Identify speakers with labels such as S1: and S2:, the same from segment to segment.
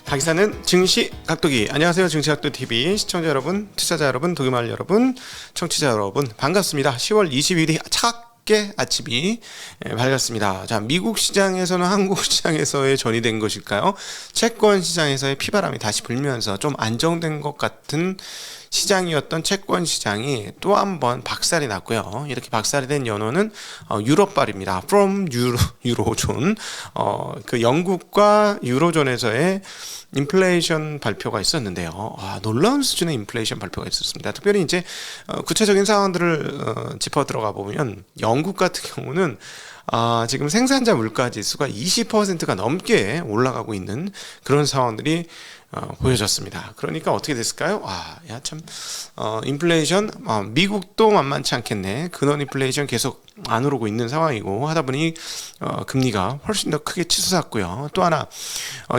S1: 가기사는 증시 각도기. 안녕하세요, 증시 각도TV 시청자 여러분, 투자자 여러분, 도기말 여러분, 청취자 여러분, 반갑습니다. 10월 20일이 차갑게 아침이 밝았습니다. 자, 미국 시장에서는 한국 시장에서의 전이된 것일까요? 채권 시장에서의 피바람이 다시 불면서 좀 안정된 것 같은 시장이었던 채권 시장이 또 한 번 박살이 났고요. 이렇게 박살이 된 연호는 유럽발입니다. From 유로존. 그 영국과 유로존에서의 인플레이션 발표가 있었는데요. 놀라운 수준의 인플레이션 발표가 있었습니다. 특별히 이제 구체적인 상황들을 짚어 들어가 보면 영국 같은 경우는 지금 생산자 물가 지수가 20%가 넘게 올라가고 있는 그런 상황들이 보여졌습니다. 그러니까 어떻게 됐을까요? 인플레이션, 미국도 만만치 않겠네. 근원 인플레이션 계속 안 오르고 있는 상황이고 하다 보니 금리가 훨씬 더 크게 치솟았고요. 또 하나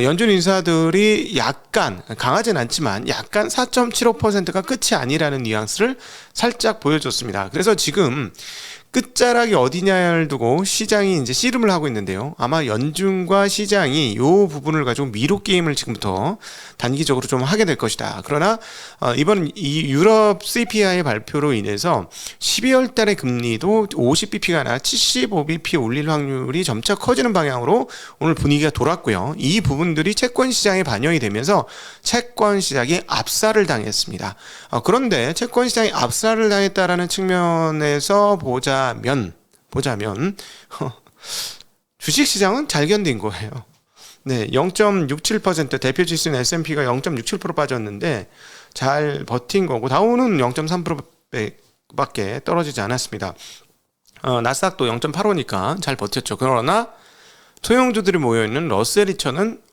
S1: 연준 인사들이 약간 강하진 않지만 약간 4.75%가 끝이 아니라는 뉘앙스를 살짝 보여줬습니다. 그래서 지금 끝자락이 어디냐를 두고 시장이 이제 씨름을 하고 있는데요. 아마 연준과 시장이 이 부분을 가지고 미로 게임을 지금부터 단기적으로 좀 하게 될 것이다. 그러나 이번 이 유럽 CPI 발표로 인해서 12월 달에 금리도 50bp가 아니라 75bp 올릴 확률이 점차 커지는 방향으로 오늘 분위기가 돌았고요. 이 부분들이 채권 시장에 반영이 되면서 채권 시장이 압살을 당했습니다. 그런데 채권 시장이 압살을 당했다라는 측면에서 보자면 주식시장은 잘 견딘 거예요. 네, 0.67% 대표 지수는 S&P가 0.67% 빠졌는데 잘 버틴 거고 다우는 0.3%밖에 떨어지지 않았습니다. 나스닥도 0.85니까 잘 버텼죠. 그러나 소형주들이 모여있는 러셀 2000은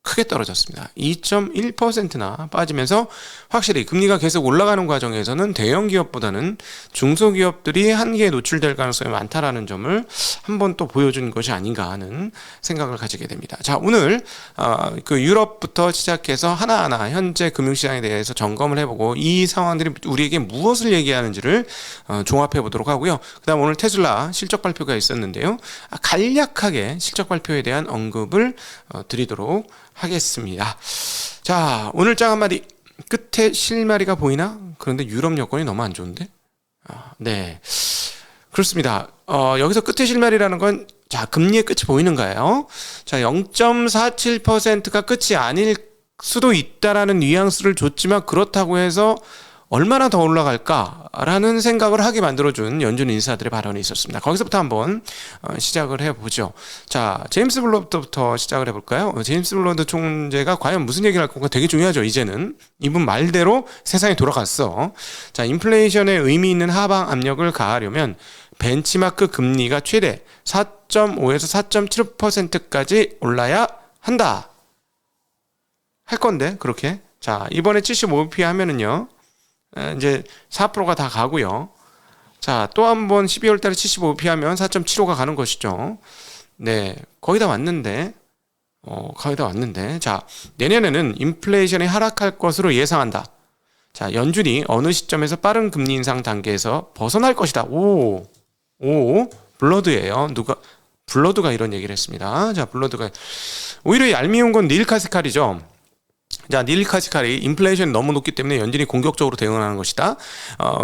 S1: 크게 떨어졌습니다. 2.1%나 빠지면서 확실히 금리가 계속 올라가는 과정에서는 대형 기업보다는 중소기업들이 한계에 노출될 가능성이 많다라는 점을 한번 또 보여준 것이 아닌가 하는 생각을 가지게 됩니다. 자, 오늘 그 유럽부터 시작해서 하나하나 현재 금융시장에 대해서 점검을 해보고 이 상황들이 우리에게 무엇을 얘기하는지를 종합해 보도록 하고요. 그 다음 오늘 테슬라 실적 발표가 있었는데요. 간략하게 실적 발표에 대한 언급을 드리도록 하겠습니다. 자, 오늘 장 한마디. 끝에 실마리가 보이나? 그런데 유럽 여건이 너무 안 좋은데? 네, 그렇습니다. 여기서 끝에 실마리라는 건 자, 금리의 끝이 보이는가요? 자, 0.47%가 끝이 아닐 수도 있다라는 뉘앙스를 줬지만 그렇다고 해서 얼마나 더 올라갈까라는 생각을 하게 만들어준 연준 인사들의 발언이 있었습니다. 거기서부터 한번 시작을 해보죠. 자, 제임스 블러드부터 시작을 해볼까요? 제임스 블러드 총재가 과연 무슨 얘기를 할 건가 되게 중요하죠. 이제는 이분 말대로 세상이 돌아갔어. 자, 인플레이션에 의미 있는 하방 압력을 가하려면 벤치마크 금리가 최대 4.5에서 4.7%까지 올라야 한다. 할 건데 그렇게. 자, 이번에 75bp 하면은요. 이제 4%가 다 가고요. 자, 또 한 번 12월 달에 75bp 하면 4.75가 가는 것이죠. 네, 거의 다 왔는데, 자, 내년에는 인플레이션이 하락할 것으로 예상한다. 자, 연준이 어느 시점에서 빠른 금리 인상 단계에서 벗어날 것이다. 블러드예요. 블러드가 이런 얘기를 했습니다. 자, 블러드가 오히려 얄미운 건 닐 카스칼이죠. 자, 닐 카스칼이 인플레이션이 너무 높기 때문에 연준이 공격적으로 대응하는 것이다.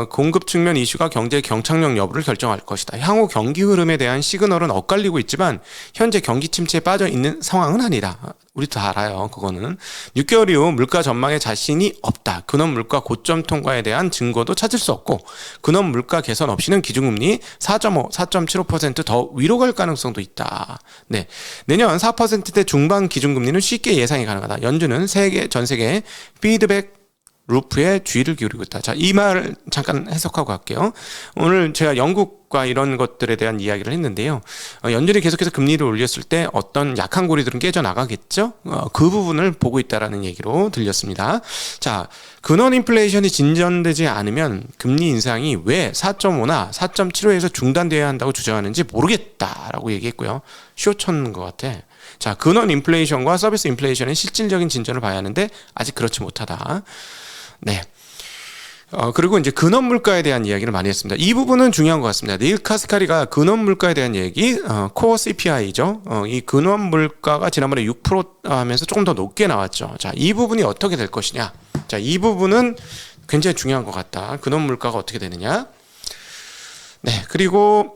S1: 공급 측면 이슈가 경제의 경착력 여부를 결정할 것이다. 향후 경기 흐름에 대한 시그널은 엇갈리고 있지만 현재 경기 침체에 빠져 있는 상황은 아니다. 우리도 다 알아요. 그거는 6개월 이후 물가 전망에 자신이 없다. 근원 물가 고점 통과에 대한 증거도 찾을 수 없고 근원 물가 개선 없이는 기준금리 4.5, 4.75%더 위로 갈 가능성도 있다. 네, 내년 4%대 중반 기준금리는 쉽게 예상이 가능하다. 연준은 전 세계 피드백 루프에 주의를 기울이고 있다. 자, 이 말을 잠깐 해석하고 갈게요. 오늘 제가 영국과 이런 것들에 대한 이야기를 했는데요. 연준이 계속해서 금리를 올렸을 때 어떤 약한 고리들은 깨져나가겠죠? 그 부분을 보고 있다라는 얘기로 들렸습니다. 자, 근원 인플레이션이 진전되지 않으면 금리 인상이 왜 4.5나 4.75에서 중단되어야 한다고 주장하는지 모르겠다라고 얘기했고요. 쇼쳤는 것 같아. 자, 근원 인플레이션과 서비스 인플레이션의 실질적인 진전을 봐야 하는데 아직 그렇지 못하다. 네. 그리고 이제 근원 물가에 대한 이야기를 많이 했습니다. 이 부분은 중요한 것 같습니다. 닐 카스카리가 근원 물가에 대한 얘기, 코어 CPI죠. 이 근원 물가가 지난번에 6% 하면서 조금 더 높게 나왔죠. 자, 이 부분이 어떻게 될 것이냐. 자, 이 부분은 굉장히 중요한 것 같다. 근원 물가가 어떻게 되느냐. 네, 그리고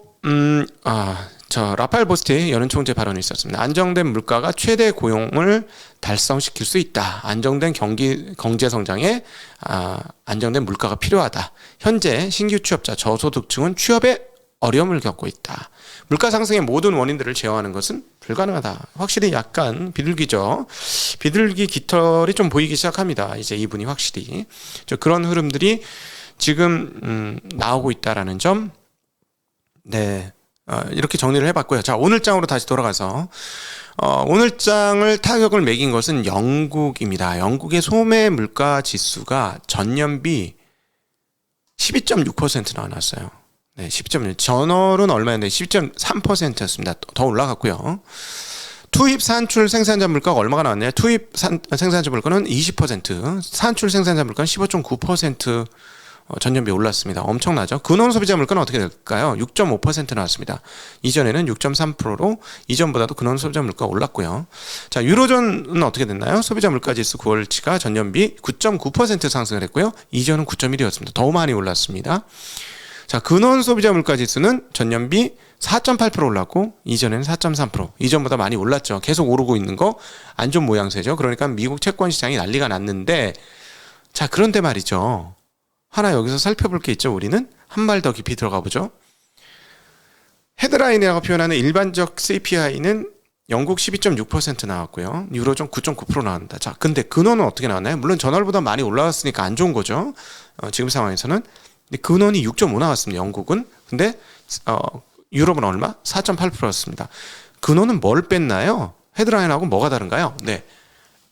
S1: 라파엘 보스티 연은 총재 발언이 있었습니다. 안정된 물가가 최대 고용을 달성시킬 수 있다. 안정된 경제 성장에 안정된 물가가 필요하다. 현재 신규 취업자 저소득층은 취업에 어려움을 겪고 있다. 물가 상승의 모든 원인들을 제어하는 것은 불가능하다. 확실히 약간 비둘기죠. 비둘기 깃털이 좀 보이기 시작합니다. 이제 이분이 확실히 그런 흐름들이 지금 나오고 있다라는 점. 네. 이렇게 정리를 해봤고요. 자, 오늘 장으로 다시 돌아가서 오늘 장을 타격을 매긴 것은 영국입니다. 영국의 소매 물가 지수가 전년비 12.6% 나왔어요. 네, 12.6. 전월은 얼마였는데 12.3%였습니다. 더 올라갔고요. 투입 산출 생산자 물가가 얼마가 나왔냐? 투입 생산자 물가는 20%, 산출 생산자 물가는 15.9% 전년비 올랐습니다. 엄청나죠? 근원 소비자 물가는 어떻게 될까요? 6.5% 나왔습니다. 이전에는 6.3%로 이전보다도 근원 소비자 물가가 올랐고요. 자, 유로존은 어떻게 됐나요? 소비자 물가 지수 9월치가 전년비 9.9% 상승을 했고요. 이전은 9.1이었습니다. 더 많이 올랐습니다. 자, 근원 소비자 물가 지수는 전년비 4.8% 올랐고 이전에는 4.3%. 이전보다 많이 올랐죠. 계속 오르고 있는 거 안 좋은 모양새죠. 그러니까 미국 채권 시장이 난리가 났는데, 자, 그런데 말이죠. 하나 여기서 살펴볼 게 있죠. 우리는 한 발 더 깊이 들어가 보죠. 헤드라인이라고 표현하는 일반적 CPI는 영국 12.6% 나왔고요. 유로존 9.9% 나왔다. 자, 근데 근원은 어떻게 나왔나요? 물론 전월보다 많이 올라왔으니까 안 좋은 거죠. 지금 상황에서는. 근데 근원이 6.5 나왔습니다. 영국은. 근데 유럽은 얼마? 4.8%였습니다. 근원은 뭘 뺐나요? 헤드라인하고 뭐가 다른가요? 네,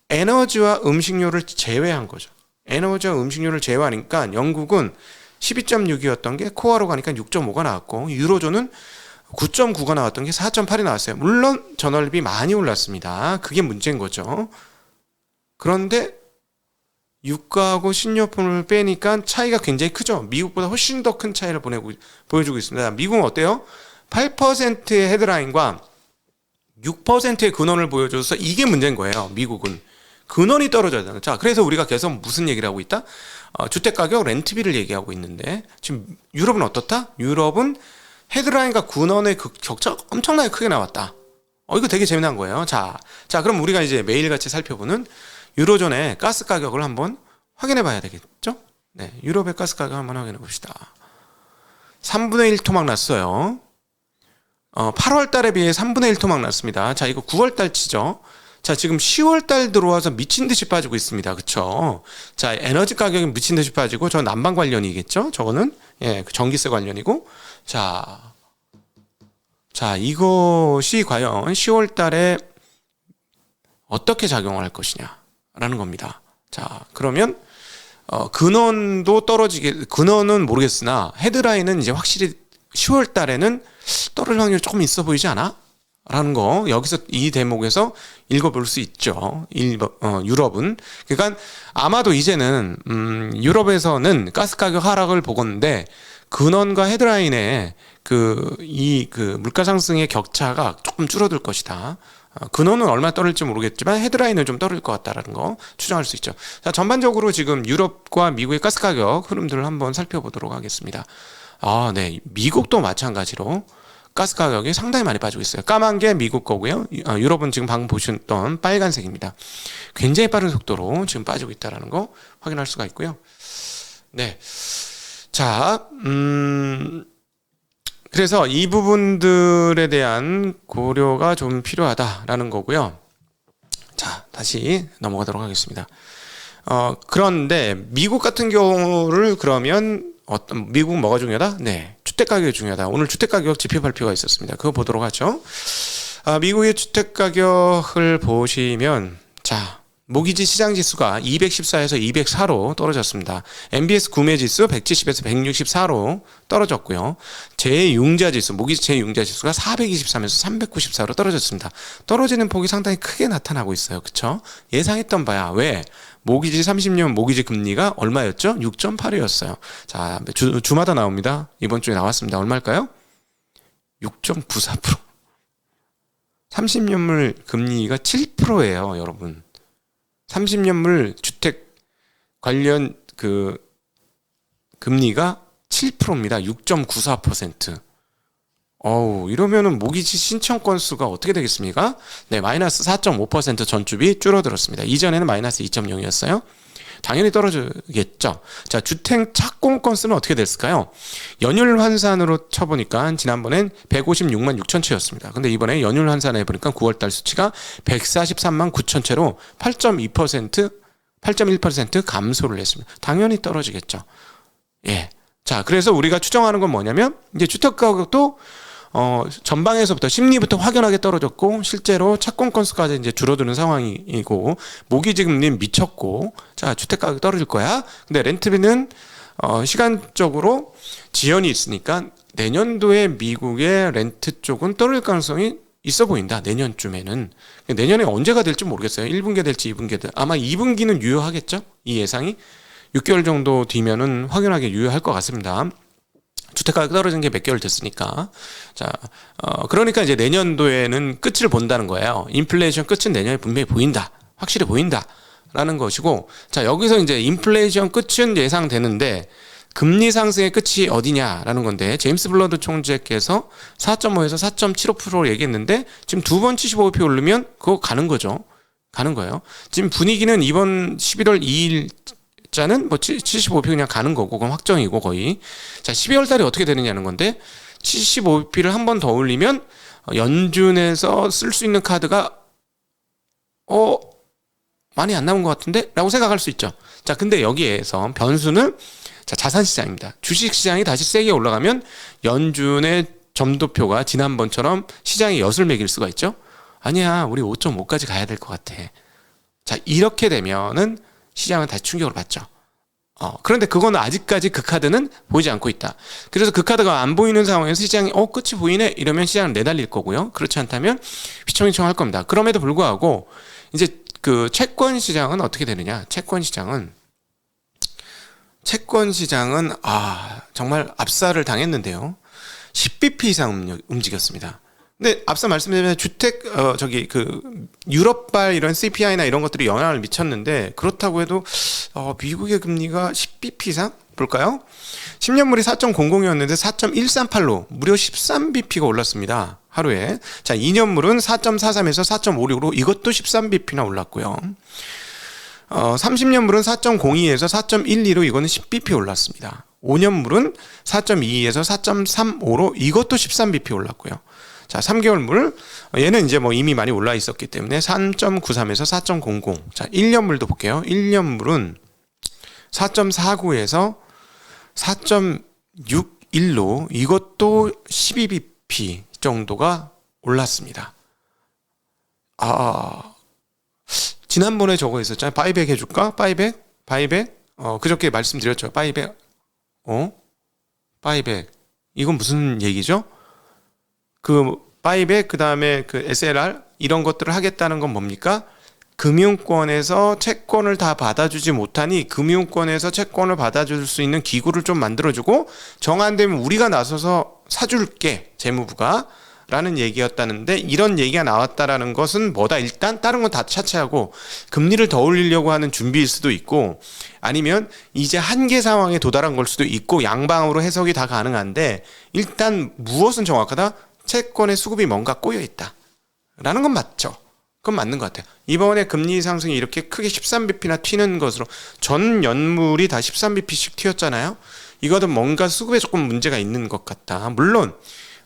S1: 에너지와 음식료를 제외한 거죠. 에너지와 음식료를 제외하니까 영국은 12.6이었던 게 코어로 가니까 6.5가 나왔고, 유로존은 9.9가 나왔던 게 4.8이 나왔어요. 물론 전월비 많이 올랐습니다. 그게 문제인 거죠. 그런데 유가하고 식료품을 빼니까 차이가 굉장히 크죠. 미국보다 훨씬 더 큰 차이를 보여주고 있습니다. 미국은 어때요? 8%의 헤드라인과 6%의 근원을 보여줘서 이게 문제인 거예요. 미국은. 근원이 떨어져야 되는. 자, 그래서 우리가 계속 무슨 얘기를 하고 있다? 주택가격 렌트비를 얘기하고 있는데, 지금 유럽은 어떻다? 유럽은 헤드라인과 근원의 격차가 엄청나게 크게 나왔다. 이거 되게 재미난 거예요. 자, 그럼 우리가 이제 매일같이 살펴보는 유로존의 가스 가격을 한번 확인해 봐야 되겠죠? 네, 유럽의 가스 가격 한번 확인해 봅시다. 3분의 1 토막 났어요. 8월 달에 비해 3분의 1 토막 났습니다. 자, 이거 9월 달 치죠? 자, 지금 10월 달 들어와서 미친 듯이 빠지고 있습니다. 그쵸? 자, 에너지 가격이 미친 듯이 빠지고, 저 난방 관련이겠죠? 저거는? 예, 그 전기세 관련이고. 자, 이것이 과연 10월 달에 어떻게 작용할 것이냐라는 겁니다. 자, 그러면, 근원도 근원은 모르겠으나, 헤드라인은 이제 확실히 10월 달에는 떨어질 확률이 조금 있어 보이지 않아? 라는 거, 여기서 이 대목에서 읽어볼 수 있죠. 유럽은. 그러니까 아마도 이제는, 유럽에서는 가스 가격 하락을 보건데, 근원과 헤드라인의 물가 상승의 격차가 조금 줄어들 것이다. 근원은 얼마 떨어질지 모르겠지만 헤드라인은 좀 떨어질 것 같다라는 거 추정할 수 있죠. 자, 전반적으로 지금 유럽과 미국의 가스 가격 흐름들을 한번 살펴보도록 하겠습니다. 네. 미국도 마찬가지로 가스 가격이 상당히 많이 빠지고 있어요. 까만 게 미국 거고요. 유럽은 지금 방금 보셨던 빨간색입니다. 굉장히 빠른 속도로 지금 빠지고 있다는 거 확인할 수가 있고요. 네. 자, 그래서 이 부분들에 대한 고려가 좀 필요하다라는 거고요. 자, 다시 넘어가도록 하겠습니다. 그런데 미국 같은 경우를 그러면 미국은 뭐가 중요하다? 네, 주택가격이 중요하다. 오늘 주택가격 지표 발표가 있었습니다. 그거 보도록 하죠. 미국의 주택가격을 보시면, 자, 모기지 시장지수가 214에서 204로 떨어졌습니다. MBS 구매지수 170에서 164로 떨어졌고요. 재융자지수, 모기지 재융자지수가 423에서 394로 떨어졌습니다. 떨어지는 폭이 상당히 크게 나타나고 있어요. 그쵸? 예상했던 바야. 왜? 모기지 30년 모기지 금리가 얼마였죠? 6.8이었어요. 자, 주마다 나옵니다. 이번 주에 나왔습니다. 얼마일까요? 6.94%. 30년물 금리가 7%예요, 여러분. 30년물 주택 관련 그 금리가 7%입니다. 6.94%. 이러면은 모기지 신청 건수가 어떻게 되겠습니까? 네, 마이너스 4.5% 전주비 줄어들었습니다. 이전에는 마이너스 2.0이었어요. 당연히 떨어지겠죠. 자, 주택 착공 건수는 어떻게 됐을까요? 연율 환산으로 쳐보니까 지난번엔 156만 6천 채였습니다. 근데 이번에 연율 환산해 보니까 9월달 수치가 143만 9천 채로 8.1% 감소를 했습니다. 당연히 떨어지겠죠. 예. 자, 그래서 우리가 추정하는 건 뭐냐면 이제 주택 가격도 전방에서부터 심리부터 확연하게 떨어졌고 실제로 착공 건수까지 이제 줄어드는 상황이고 모기지 금리 미쳤고 자, 주택 가격 떨어질 거야. 근데 렌트비는 시간적으로 지연이 있으니까 내년도에 미국의 렌트 쪽은 떨어질 가능성이 있어 보인다. 내년쯤에는. 내년에 언제가 될지 모르겠어요. 1분기 될지 2분기 될지. 아마 2분기는 유효하겠죠? 이 예상이. 6개월 정도 뒤면은 확연하게 유효할 것 같습니다. 주택가격 떨어진 게 몇 개월 됐으니까. 자, 그러니까 이제 내년도에는 끝을 본다는 거예요. 인플레이션 끝은 내년에 분명히 보인다. 확실히 보인다. 라는 것이고. 자, 여기서 이제 인플레이션 끝은 예상되는데 금리 상승의 끝이 어디냐라는 건데 제임스 블러드 총재께서 4.5에서 4.75% 얘기했는데 지금 두 번 75bp 오르면 그거 가는 거죠. 가는 거예요. 지금 분위기는 이번 11월 2일 자는 뭐 75bp 그냥 가는 거고 그건 확정이고 거의. 자, 12월 달에 어떻게 되느냐는 건데 75bp를 한 번 더 올리면 연준에서 쓸 수 있는 카드가 많이 안 남은 것 같은데? 라고 생각할 수 있죠. 자, 근데 여기에서 변수는 자, 자산시장입니다. 주식시장이 다시 세게 올라가면 연준의 점도표가 지난번처럼 시장에 엿을 매길 수가 있죠. 아니야, 우리 5.5까지 가야 될 것 같아. 자, 이렇게 되면은 시장은 다시 충격을 받죠. 그런데 그거는 아직까지 그 카드는 보이지 않고 있다. 그래서 그 카드가 안 보이는 상황에서 시장이 끝이 보이네 이러면 시장은 내달릴 거고요. 그렇지 않다면 휘청휘청 할 겁니다. 그럼에도 불구하고 이제 그 채권 시장은 어떻게 되느냐? 채권 시장은 정말 압살을 당했는데요. 10bp 이상 움직였습니다. 근데 앞서 말씀드린 주택 유럽발 이런 CPI나 이런 것들이 영향을 미쳤는데 그렇다고 해도 미국의 금리가 10bp 이상 볼까요? 10년물이 4.00이었는데 4.138로 무려 13bp가 올랐습니다. 하루에. 자, 2년물은 4.43에서 4.56으로 이것도 13bp나 올랐고요. 30년물은 4.02에서 4.12로 이거는 10bp 올랐습니다. 5년물은 4.22에서 4.35로 이것도 13bp 올랐고요. 자, 3개월물 얘는 이제 뭐 이미 많이 올라 있었기 때문에 3.93에서 4.00. 자, 1년물도 볼게요. 1년물은 4.49에서 4.61로 이것도 12bp 정도가 올랐습니다. 지난번에 저거 있었잖아요. 바이백 해줄까? 바이백? 그저께 말씀드렸죠. 바이백. 바이백. 이건 무슨 얘기죠? 그 바이백 그다음에 그 SLR 이런 것들을 하겠다는 건 뭡니까? 금융권에서 채권을 다 받아주지 못하니 금융권에서 채권을 받아줄 수 있는 기구를 좀 만들어주고 정 안 되면 우리가 나서서 사줄게 재무부가 라는 얘기였다는데 이런 얘기가 나왔다라는 것은 뭐다? 일단 다른 건 다 차치하고 금리를 더 올리려고 하는 준비일 수도 있고 아니면 이제 한계 상황에 도달한 걸 수도 있고 양방으로 해석이 다 가능한데 일단 무엇은 정확하다? 채권의 수급이 뭔가 꼬여있다 라는 건 맞죠. 그건 맞는 것 같아요. 이번에 금리 상승이 이렇게 크게 13bp나 튀는 것으로 전 연물이 다 13bp씩 튀었잖아요. 이거는 뭔가 수급에 조금 문제가 있는 것 같다. 물론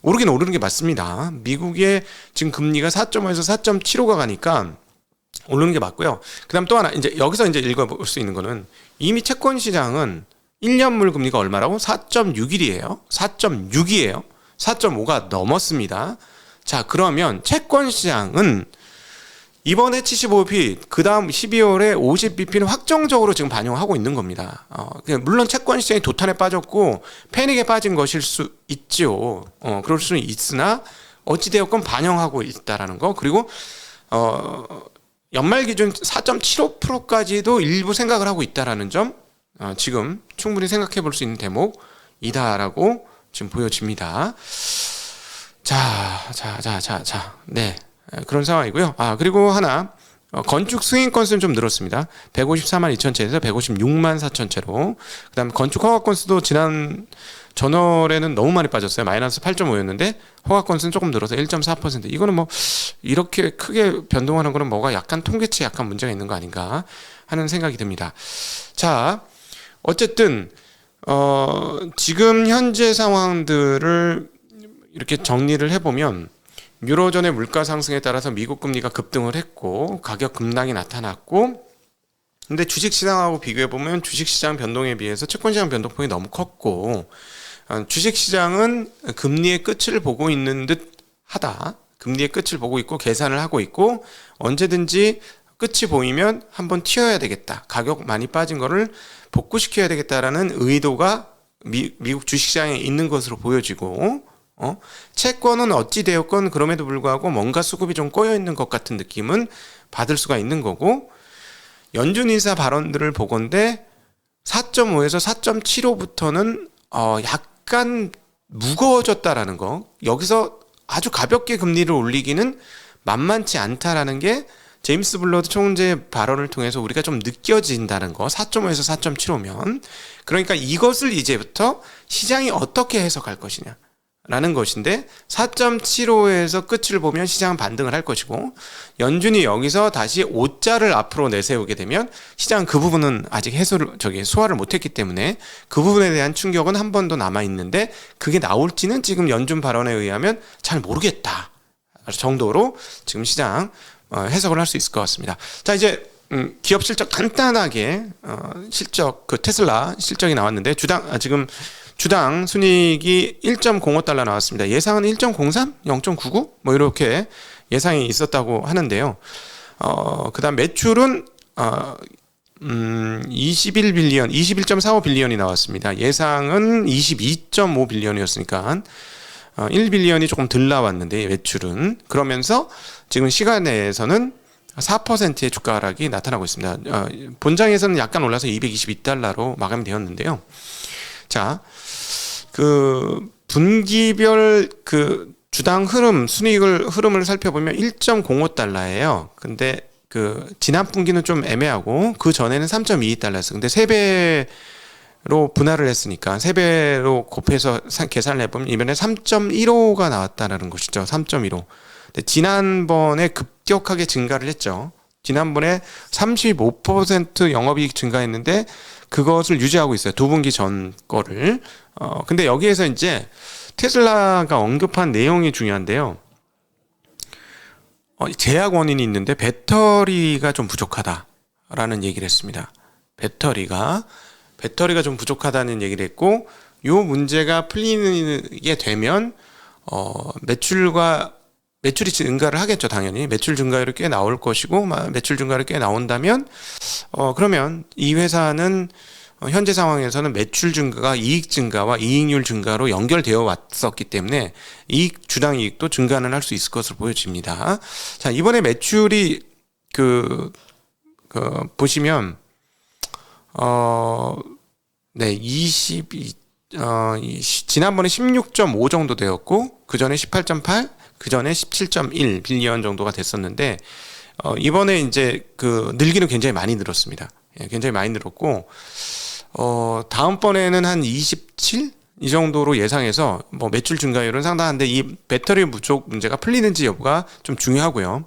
S1: 오르긴 오르는 게 맞습니다. 미국의 지금 금리가 4.5에서 4.75가 가니까 오르는 게 맞고요. 그다음 또 하나 이제 여기서 이제 읽어볼 수 있는 거는 이미 채권 시장은 1년물 금리가 얼마라고? 4.61이에요. 4.6이에요. 4.5가 넘었습니다. 자, 그러면 채권 시장은 이번에 75bp, 그 다음 12월에 50bp는 확정적으로 지금 반영하고 있는 겁니다. 물론 채권 시장이 도탄에 빠졌고 패닉에 빠진 것일 수 있죠. 그럴 수는 있으나 어찌되었건 반영하고 있다라는 거. 그리고 연말 기준 4.75%까지도 일부 생각을 하고 있다라는 점, 지금 충분히 생각해 볼 수 있는 대목이다라고 지금 보여집니다. 네. 그런 상황이고요. 그리고 하나, 건축 승인 건수는 좀 늘었습니다. 154만 2천 채에서 156만 4천 채로. 그 다음에 건축 허가 건수도 지난 전월에는 너무 많이 빠졌어요. 마이너스 8.5였는데 허가 건수는 조금 늘어서 1.4%. 이거는 뭐 이렇게 크게 변동하는 거는 뭐가 약간 통계치에 약간 문제가 있는 거 아닌가 하는 생각이 듭니다. 자, 어쨌든 지금 현재 상황들을 이렇게 정리를 해보면 유로존의 물가 상승에 따라서 미국 금리가 급등을 했고 가격 급락이 나타났고, 근데 주식시장하고 비교해보면 주식시장 변동에 비해서 채권시장 변동폭이 너무 컸고, 주식시장은 금리의 끝을 보고 있는 듯 하다. 금리의 끝을 보고 있고 계산을 하고 있고, 언제든지 끝이 보이면 한번 튀어야 되겠다, 가격 많이 빠진 거를 복구시켜야 되겠다라는 의도가 미국 주식시장에 있는 것으로 보여지고, 채권은 어찌되었건 그럼에도 불구하고 뭔가 수급이 좀 꼬여있는 것 같은 느낌은 받을 수가 있는 거고, 연준 인사 발언들을 보건대 4.5에서 4.75부터는 약간 무거워졌다라는 거, 여기서 아주 가볍게 금리를 올리기는 만만치 않다라는 게 제임스 블러드 총재 발언을 통해서 우리가 좀 느껴진다는 거. 4.5에서 4.75면 그러니까 이것을 이제부터 시장이 어떻게 해석할 것이냐 라는 것인데, 4.75에서 끝을 보면 시장은 반등을 할 것이고, 연준이 여기서 다시 5자를 앞으로 내세우게 되면 시장은 그 부분은 아직 소화를 못했기 때문에 그 부분에 대한 충격은 한 번 더 남아 있는데, 그게 나올지는 지금 연준 발언에 의하면 잘 모르겠다 정도로 지금 시장 해석을 할 수 있을 것 같습니다. 자, 이제 기업 실적 간단하게 실적, 테슬라 실적이 나왔는데 지금 주당 순이익이 1.05달러 나왔습니다. 예상은 1.03, 0.99 뭐 이렇게 예상이 있었다고 하는데요. 그다음 매출은 21.45 빌리언이 나왔습니다. 예상은 22.5 빌리언이었으니까 1빌리언이 조금 덜 나왔는데 매출은, 그러면서 지금 시간 내에서는 4%의 주가 하락이 나타나고 있습니다. 본장에서는 약간 올라서 222달러로 마감이 되었는데요. 자, 분기별 주당 순이익을 살펴보면 1.05달러예요. 근데 지난 분기는 좀 애매하고 그 전에는 3.22달러였어요. 근데 3배로 분할을 했으니까 3배로 곱해서 계산을 해보면 이번에 3.15가 나왔다는 것이죠. 3.15. 근데 지난번에 급격하게 증가를 했죠. 지난번에 35% 영업이익 증가했는데 그것을 유지하고 있어요. 두 분기 전 거를. 근데 여기에서 이제 테슬라가 언급한 내용이 중요한데요. 제약 원인이 있는데 배터리가 좀 부족하다라는 얘기를 했습니다. 배터리가 좀 부족하다는 얘기를 했고, 요 문제가 풀리게 되면 매출이 증가를 하겠죠. 당연히 매출 증가율이 꽤 나올 것이고, 매출 증가율이 꽤 나온다면 그러면 이 회사는 현재 상황에서는 매출 증가가 이익 증가와 이익률 증가로 연결되어 왔었기 때문에 주당 이익도 증가는 할 수 있을 것으로 보여집니다. 자, 이번에 매출이 보시면 지난번에 16.5 정도 되었고, 그 전에 18.8, 그 전에 17.1 빌리언 정도가 됐었는데, 이번에 이제 늘기는 굉장히 많이 늘었습니다. 굉장히 많이 늘었고, 다음번에는 한 27? 이 정도로 예상해서 매출 증가율은 상당한데, 이 배터리 부족 문제가 풀리는지 여부가 좀 중요하고요.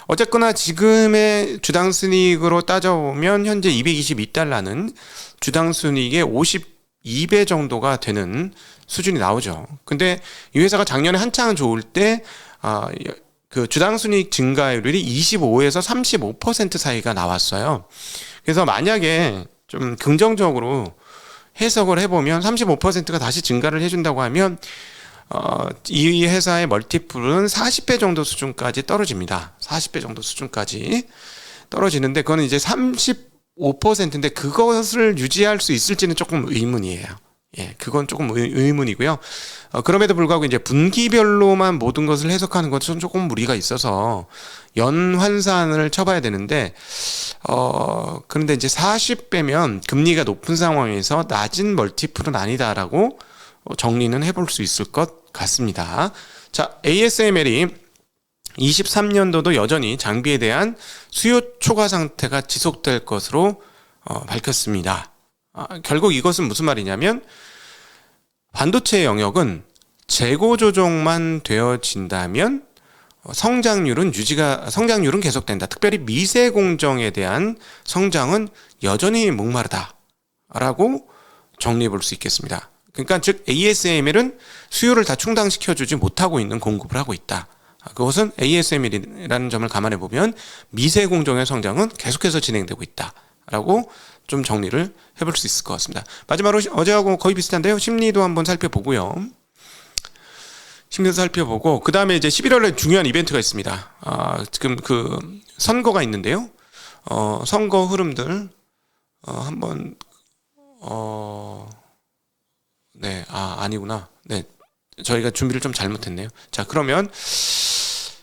S1: 어쨌거나 지금의 주당 순이익으로 따져보면 현재 222달러는 주당 순이익의 52배 정도가 되는 수준이 나오죠. 근데 이 회사가 작년에 한창 좋을 때 주당 순이익 증가율이 25에서 35% 사이가 나왔어요. 그래서 만약에 좀 긍정적으로 해석을 해보면 35%가 다시 증가를 해준다고 하면 이 회사의 멀티플은 40배 정도 수준까지 떨어집니다. 40배 정도 수준까지 떨어지는데, 그거는 이제 35%인데 그것을 유지할 수 있을지는 조금 의문이에요. 예, 그건 조금 의문이고요. 그럼에도 불구하고 이제 분기별로만 모든 것을 해석하는 것은 조금 무리가 있어서 연환산을 쳐봐야 되는데, 그런데 이제 40 빼면 금리가 높은 상황에서 낮은 멀티플은 아니다라고 정리는 해볼 수 있을 것 같습니다. 자, ASML이 23년도도 여전히 장비에 대한 수요 초과 상태가 지속될 것으로 밝혔습니다. 결국 이것은 무슨 말이냐면 반도체 영역은 재고 조정만 되어진다면 성장률은 계속된다. 특별히 미세 공정에 대한 성장은 여전히 목마르다라고 정리해 볼 수 있겠습니다. 그러니까 즉 ASML은 수요를 다 충당시켜주지 못하고 있는 공급을 하고 있다. 그것은 ASML이라는 점을 감안해 보면 미세 공정의 성장은 계속해서 진행되고 있다라고 좀 정리를 해볼 수 있을 것 같습니다. 마지막으로 어제하고 거의 비슷한데요. 심리도 한번 살펴보고요. 심리도 살펴보고 그 다음에 이제 11월에 중요한 이벤트가 있습니다. 지금 그 선거가 있는데요. 선거 흐름들 한번 네, 아니구나. 네, 저희가 준비를 좀 잘못했네요. 자, 그러면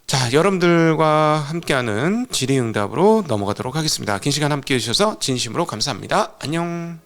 S1: 자, 여러분들과 함께하는 질의응답으로 넘어가도록 하겠습니다. 긴 시간 함께해 주셔서 진심으로 감사합니다. 안녕.